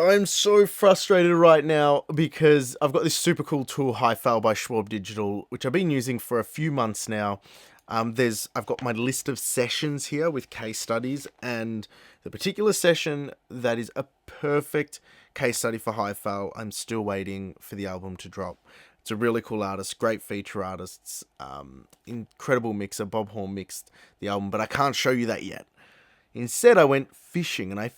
I'm so frustrated right now because I've got this super cool tool, Hi-File by Schwab Digital, which I've been using for a few months now. I've got my list of sessions here with case studies, and the particular session that is a perfect case study for Hi-File, I'm still waiting for the album to drop. It's a really cool artist, great feature artists, incredible mixer. Bob Horn mixed the album, but I can't show you that yet. Instead, I went fishing, and I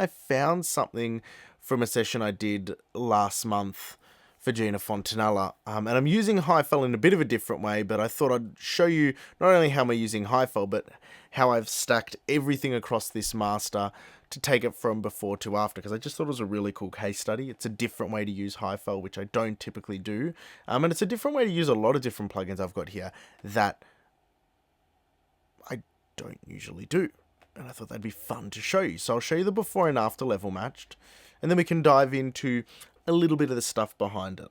found something from a session I did last month for Gina Fontanella. And I'm using Hi-File in a bit of a different way, but I thought I'd show you not only how I'm using Hi-File, but how I've stacked everything across this master to take it from before to after, because I just thought it was a really cool case study. It's a different way to use Hi-File, which I don't typically do. And it's a different way to use a lot of different plugins I've got here that I don't usually do. And I thought that'd be fun to show you. So I'll show you the before and after level matched, and then we can dive into a little bit of the stuff behind it.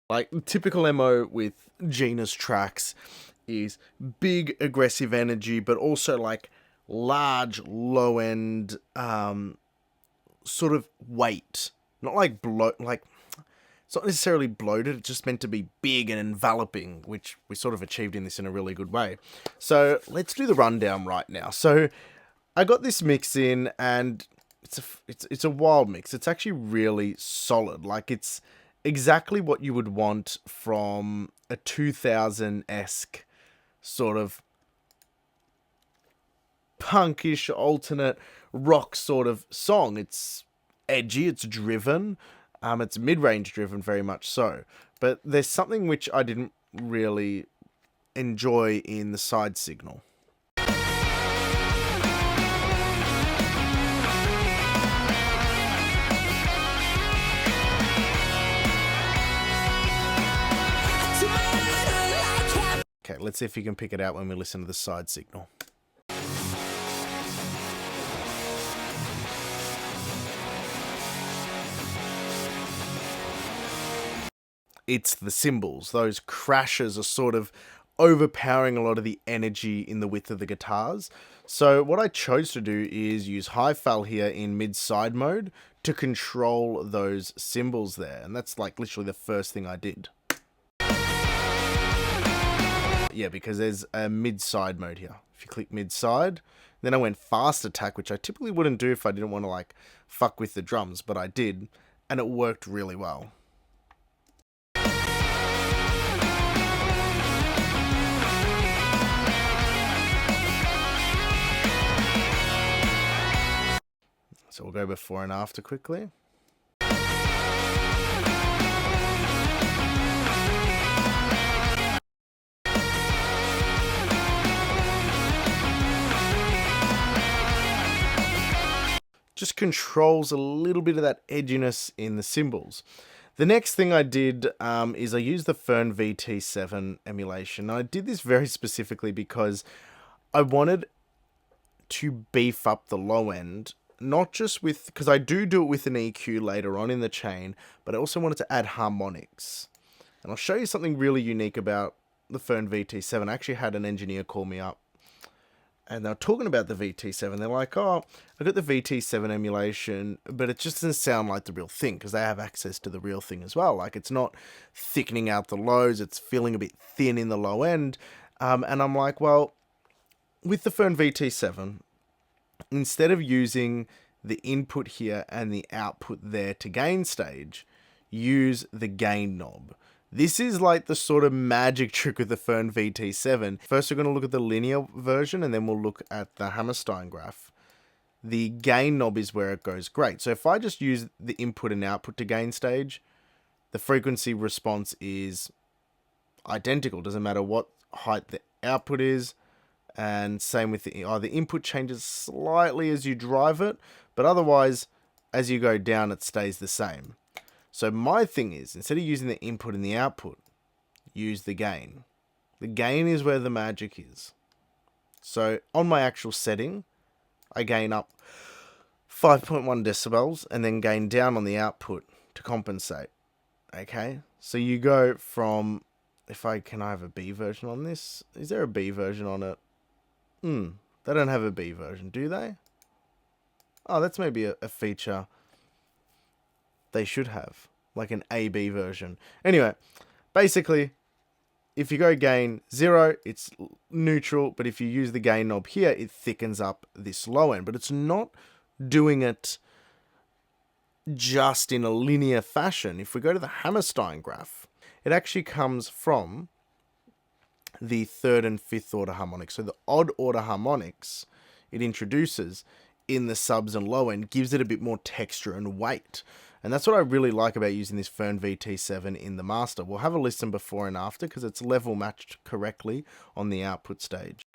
Like, typical MO with Gina's tracks is big aggressive energy, but also like large low end sort of weight. Not like it's not necessarily bloated, it's just meant to be big and enveloping, which we sort of achieved in this in a really good way. So let's do the rundown right now. So I got this mix in, and it's a wild mix. It's actually really solid. Like, it's exactly what you would want from a 2000-esque sort of punkish alternate rock sort of song. It's edgy, it's driven, it's mid-range driven, very much so. But there's something which I didn't really enjoy in the side signal. Okay, let's see if you can pick it out when we listen to the side signal. It's the cymbals. Those crashes are sort of overpowering a lot of the energy in the width of the guitars. So what I chose to do is use Hi-File here in mid-side mode to control those cymbals there. And that's like literally the first thing I did. Yeah, because there's a mid-side mode here. If you click mid-side, then I went fast attack, which I typically wouldn't do if I didn't want to like fuck with the drums, but I did, and it worked really well. So we'll go before and after quickly. Just controls a little bit of that edginess in the cymbals. The next thing I did is I used the Fern VT7 emulation. I did this very specifically because I wanted to beef up the low end, not just with, because I do it with an EQ later on in the chain, but I also wanted to add harmonics. And I'll show you something really unique about the Fern VT7. I actually had an engineer call me up, and they're talking about the VT7. They're like, oh, I got the VT7 emulation, but it just doesn't sound like the real thing, because they have access to the real thing as well. Like, it's not thickening out the lows, it's feeling a bit thin in the low end. And I'm like, well, with the Fern VT7, instead of using the input here and the output there to gain stage, use the gain knob. This is like the sort of magic trick with the Fern VT7. First, we're going to look at the linear version, and then we'll look at the Hammerstein graph. The gain knob is where it goes great. So if I just use the input and output to gain stage, the frequency response is identical. Doesn't matter what height the output is. And same with the input changes slightly as you drive it, but otherwise, as you go down, it stays the same. So my thing is, instead of using the input and the output, use the gain. The gain is where the magic is. So on my actual setting, I gain up 5.1 decibels and then gain down on the output to compensate. Okay, so you go from, can I have a B version on this? Is there a B version on it? They don't have a B version, do they? Oh, that's maybe a feature they should have, like an AB version. Anyway, basically, if you go gain 0, it's neutral, but if you use the gain knob here, it thickens up this low end, but it's not doing it just in a linear fashion. If we go to the Hammerstein graph, it actually comes from the 3rd and 5th order harmonics. So the odd order harmonics it introduces in the subs and low end gives it a bit more texture and weight. And that's what I really like about using this Fern VT7 in the master. We'll have a listen before and after because it's level matched correctly on the output stage.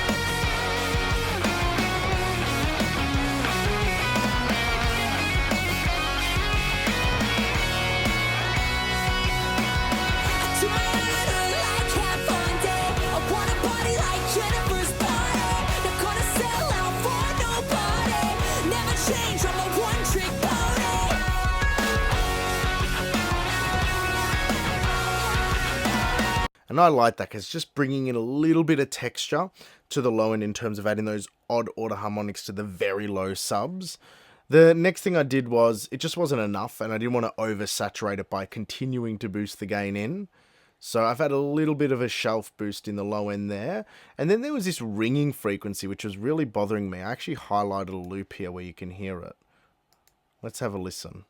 And I like that because it's just bringing in a little bit of texture to the low end in terms of adding those odd order harmonics to the very low subs. The next thing I did was, it just wasn't enough and I didn't want to oversaturate it by continuing to boost the gain in. So I've had a little bit of a shelf boost in the low end there. And then there was this ringing frequency which was really bothering me. I actually highlighted a loop here where you can hear it. Let's have a listen.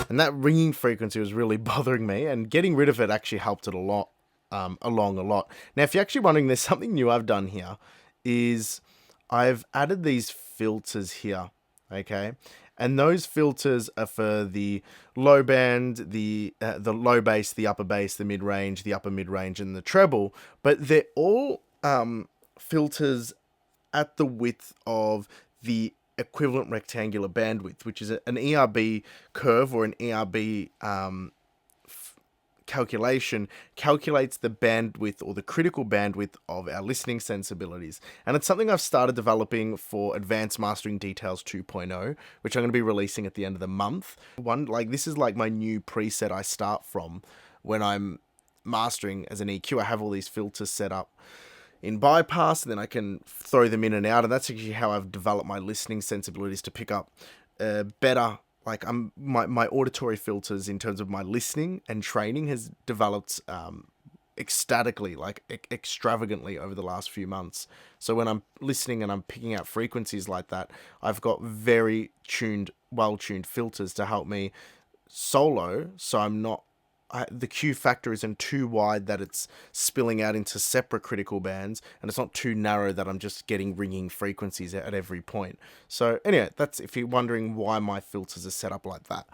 And that ringing frequency was really bothering me, and getting rid of it actually helped it a lot, along a lot. Now, if you're actually wondering, there's something new I've done here, is I've added these filters here, okay? And those filters are for the low band, the low bass, the upper bass, the mid-range, the upper mid-range, and the treble, but they're all filters at the width of the equivalent rectangular bandwidth, which is an ERB curve or an ERB calculation, calculates the bandwidth or the critical bandwidth of our listening sensibilities. And it's something I've started developing for Advanced Mastering Details 2.0, which I'm going to be releasing at the end of the month. This is like my new preset I start from when I'm mastering as an EQ. I have all these filters set up in bypass, and then I can throw them in and out, and that's actually how I've developed my listening sensibilities to pick up better. Like my auditory filters in terms of my listening and training has developed ecstatically, like extravagantly over the last few months. So when I'm listening and I'm picking out frequencies like that, I've got very well-tuned filters to help me solo, so I'm not the Q factor isn't too wide that it's spilling out into separate critical bands, and it's not too narrow that I'm just getting ringing frequencies at every point. So anyway, that's, if you're wondering why my filters are set up like that,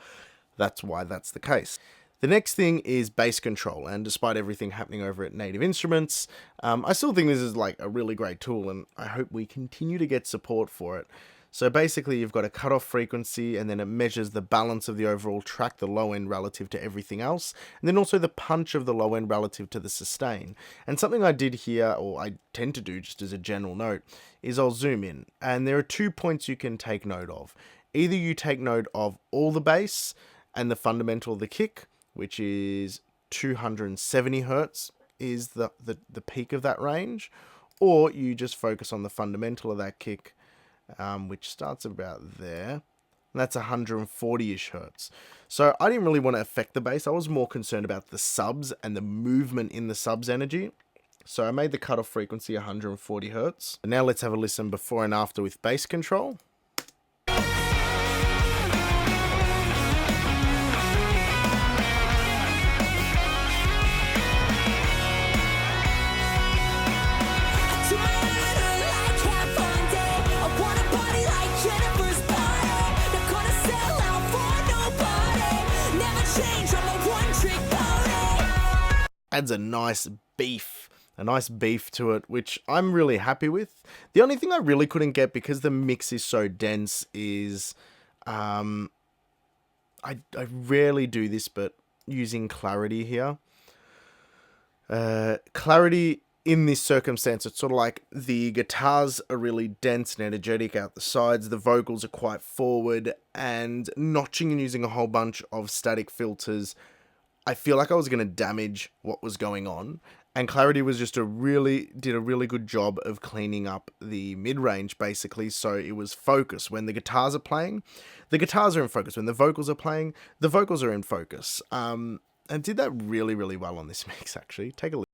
that's why that's the case. The next thing is bass control, and despite everything happening over at Native Instruments, I still think this is like a really great tool, and I hope we continue to get support for it. So basically you've got a cutoff frequency, and then it measures the balance of the overall track, the low end relative to everything else, and then also the punch of the low end relative to the sustain. And something I did here, or I tend to do just as a general note, is I'll zoom in, and there are 2 points you can take note of. Either you take note of all the bass and the fundamental of the kick, which is 270 hertz is the peak of that range, or you just focus on the fundamental of that kick, which starts about there, and that's 140-ish hertz. So I didn't really want to affect the bass. I was more concerned about the subs and the movement in the subs energy. So I made the cutoff frequency 140 hertz. Now let's have a listen before and after with bass control. I wanna party like adds a nice beef to it, which I'm really happy with. The only thing I really couldn't get, because the mix is so dense, is I rarely do this, but using clarity here. Clarity in this circumstance, it's sort of like the guitars are really dense and energetic out the sides, the vocals are quite forward, and notching and using a whole bunch of static filters, I feel like I was going to damage what was going on. And clarity was just did a really good job of cleaning up the mid-range, basically, so it was focus. When the guitars are playing, the guitars are in focus. When the vocals are playing, the vocals are in focus. And did that really, really well on this mix, actually. Take a look.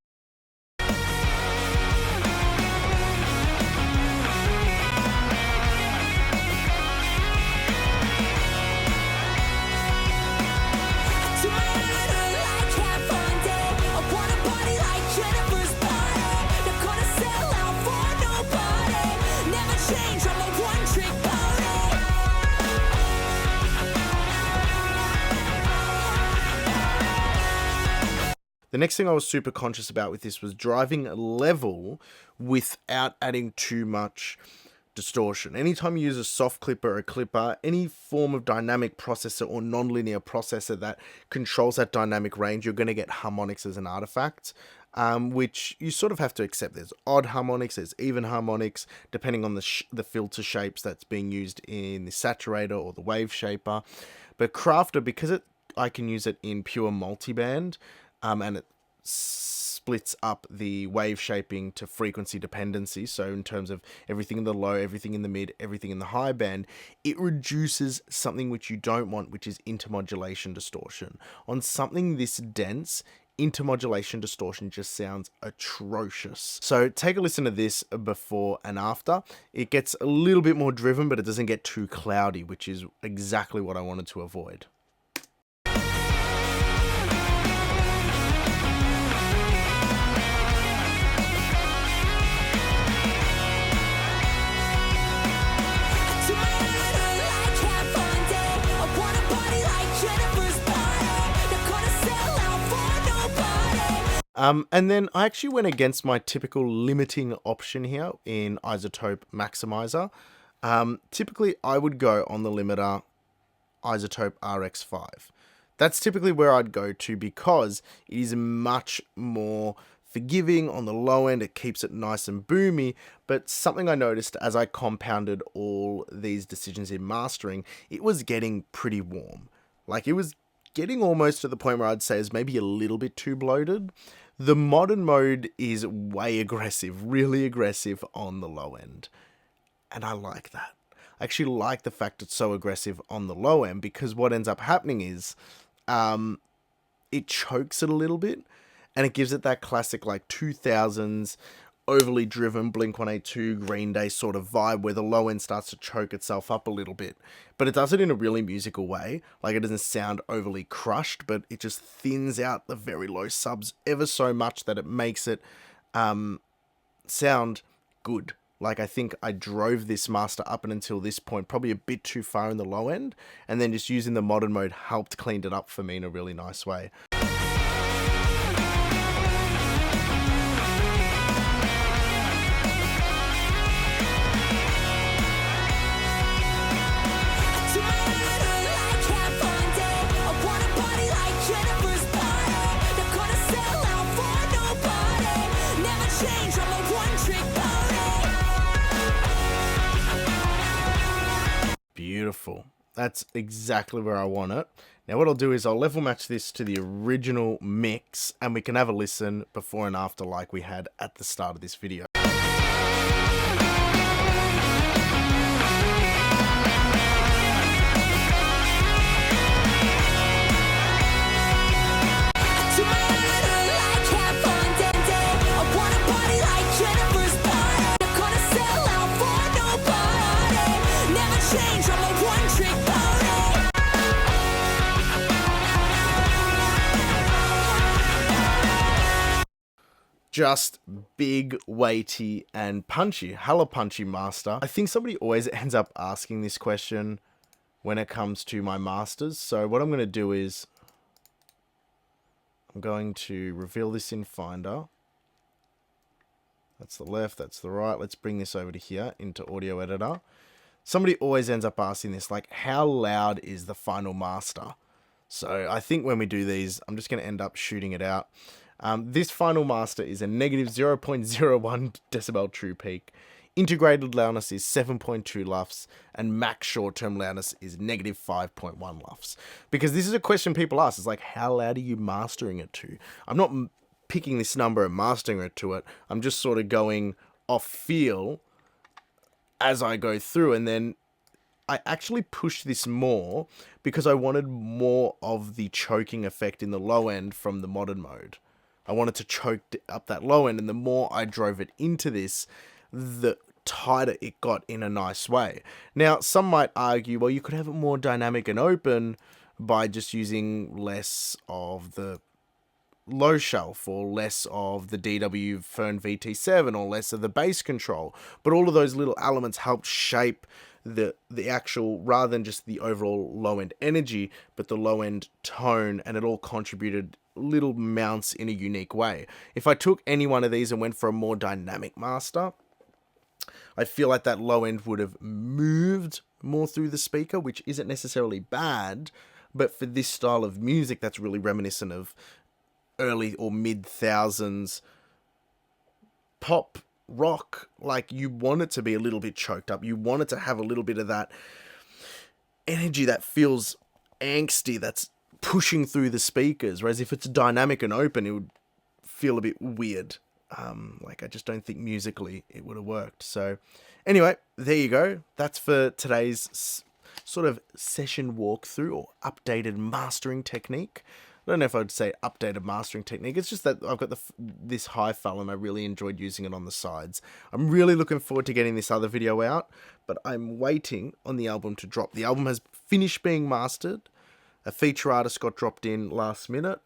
The next thing I was super conscious about with this was driving level without adding too much distortion. Anytime you use a soft clipper or a clipper, any form of dynamic processor or nonlinear processor that controls that dynamic range, you're going to get harmonics as an artifact, which you sort of have to accept. There's odd harmonics, there's even harmonics, depending on the filter shapes that's being used in the saturator or the wave shaper. But Crafter, because I can use it in pure multiband, and it splits up the wave shaping to frequency dependency. So in terms of everything in the low, everything in the mid, everything in the high band, it reduces something which you don't want, which is intermodulation distortion. On something this dense, intermodulation distortion just sounds atrocious. So take a listen to this before and after. It gets a little bit more driven, but it doesn't get too cloudy, which is exactly what I wanted to avoid. And then I actually went against my typical limiting option here in Isotope Maximizer. Typically, I would go on the limiter Isotope RX5. That's typically where I'd go to, because it is much more forgiving on the low end. It keeps it nice and boomy. But something I noticed as I compounded all these decisions in mastering, it was getting pretty warm. Like, it was getting almost to the point where I'd say is maybe a little bit too bloated. The modern mode is way aggressive, really aggressive on the low end. And I like that. I actually like the fact it's so aggressive on the low end, because what ends up happening is it chokes it a little bit, and it gives it that classic like 2000s overly driven Blink-182 Green Day sort of vibe, where the low end starts to choke itself up a little bit, but it does it in a really musical way. Like, it doesn't sound overly crushed, but it just thins out the very low subs ever so much that it makes it sound good. Like, I think I drove this master up and until this point probably a bit too far in the low end, and then just using the modern mode helped clean it up for me in a really nice way. Beautiful. That's exactly where I want it. Now what I'll do is I'll level match this to the original mix, and we can have a listen before and after like we had at the start of this video. Just big, weighty, and punchy. Hella punchy master. I think somebody always ends up asking this question when it comes to my masters. So what I'm going to do is I'm I'm going to reveal this in Finder. That's the left, that's the right. Let's bring this over to here into Audio Editor. Somebody always ends up asking this, like, how loud is the final master? So I think when we do these, I'm just going to end up shooting it out. This final master is a negative 0.01 decibel true peak. Integrated loudness is 7.2 LUFS, and max short-term loudness is negative 5.1 LUFS. Because this is a question people ask, is like, how loud are you mastering it to? I'm not picking this number and mastering it to it. I'm just sort of going off feel as I go through, and then I actually pushed this more because I wanted more of the choking effect in the low end from the modern mode. I wanted to choke up that low end, and the more I drove it into this, the tighter it got in a nice way. Now, some might argue, well, you could have it more dynamic and open by just using less of the low shelf or less of the DW Fern VT7 or less of the bass control. But all of those little elements help shape the actual, rather than just the overall low end energy, but the low end tone, and it all contributed little mounts in a unique way. If I took any one of these and went for a more dynamic master, I feel like that low end would have moved more through the speaker, which isn't necessarily bad, but for this style of music, that's really reminiscent of early or mid-thousands pop rock. Like, you want it to be a little bit choked up. You want it to have a little bit of that energy that feels angsty, that's pushing through the speakers. Whereas if it's dynamic and open, it would feel a bit weird. Like, I just don't think musically it would have worked. So anyway, there you go. That's for today's sort of session walkthrough or updated mastering technique. I don't know if I'd say updated mastering technique. It's just that I've got this hi-fi and I really enjoyed using it on the sides. I'm really looking forward to getting this other video out, but I'm waiting on the album to drop. The album has finished being mastered. A feature artist got dropped in last minute.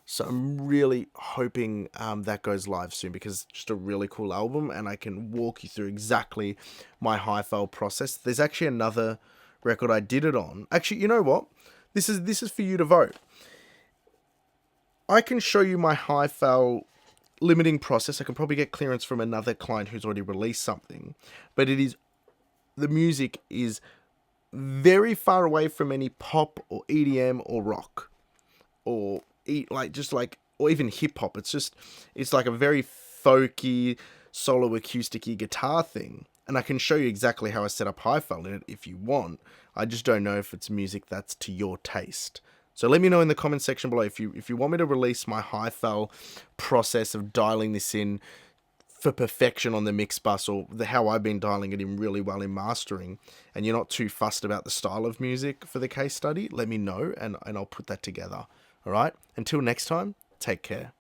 So I'm really hoping that goes live soon, because it's just a really cool album and I can walk you through exactly my hi-fi process. There's actually another record I did it on. Actually, you know what? This is for you to vote. I can show you my hi-fi limiting process. I can probably get clearance from another client who's already released something, but the music is very far away from any pop or EDM or rock or or even hip hop. It's like a very folky, solo acoustic-y guitar thing. And I can show you exactly how I set up hi-fi in it if you want. I just don't know if it's music that's to your taste. So let me know in the comment section below if you want me to release my hi-fi process of dialing this in for perfection on the mix bus, or how I've been dialing it in really well in mastering, and you're not too fussed about the style of music for the case study. Let me know and I'll put that together. All right, until next time, take care.